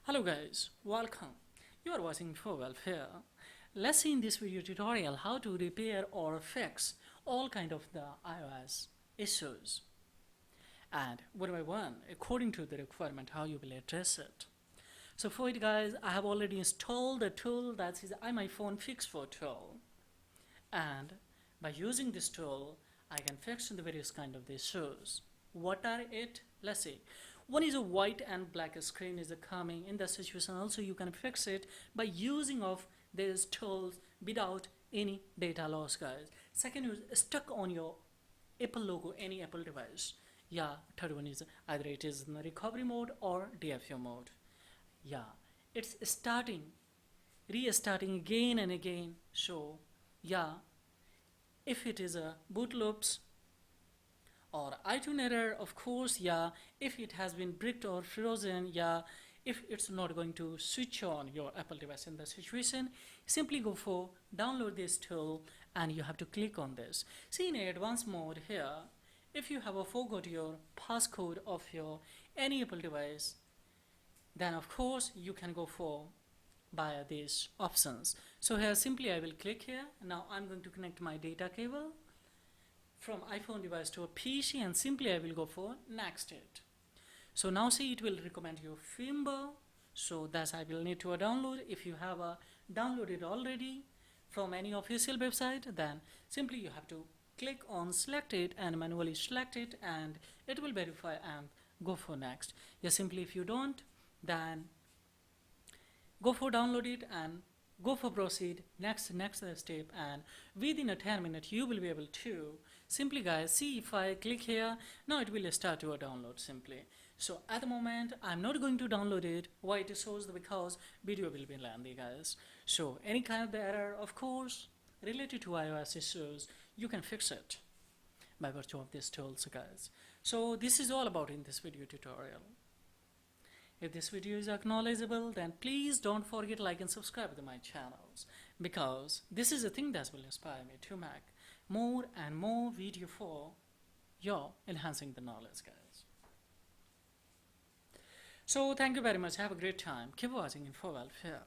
Hello guys, welcome. You are watching For Welfare. Let's see in this video tutorial how to repair or fix all kind of the iOS issues, and one by one according to the requirement how you will address it. So for it guys, I have already installed the tool that is iPhone Fix For tool, and by using this tool I can fix the various kind of the issues. What are it? Let's see. One is a white and black screen is coming in the situation. Also you can fix it by using of these tools without any data loss guys. Second is stuck on your Apple logo, any Apple device. Yeah, third one is either it is in the recovery mode or DFU mode. Yeah, it's restarting again and again. So yeah, if it is a boot loops or iTunes error, of course, yeah, if it has been bricked or frozen, yeah, if it's not going to switch on your Apple device in the situation, simply go for download this tool and you have to click on this. See in advanced mode here, if you have forgot your passcode of your any Apple device, then of course you can go for by these options. So here simply I will click here. Now I'm going to connect my data cable from iPhone device to a PC and simply I will go for next it. So now see it will recommend you firmware, so that's I will need to download. If you have downloaded already from any official website, then simply you have to click on select it and manually select it and it will verify and go for next. Yeah, simply if you don't, then go for download it and go for proceed next step, and within a 10 minutes you will be able to simply guys see if I click here, now it will start your download simply. So at the moment I'm not going to download it. Why it shows? Because video will be lengthy guys. So any kind of the error of course related to iOS issues you can fix it by virtue of these tools guys. So this is all about in this video tutorial. If this video is acknowledgeable, then please don't forget like and subscribe to my channels, because this is a thing that will inspire me to make more and more video for your enhancing the knowledge guys. So thank you very much. Have a great time. Keep watching Info Welfare.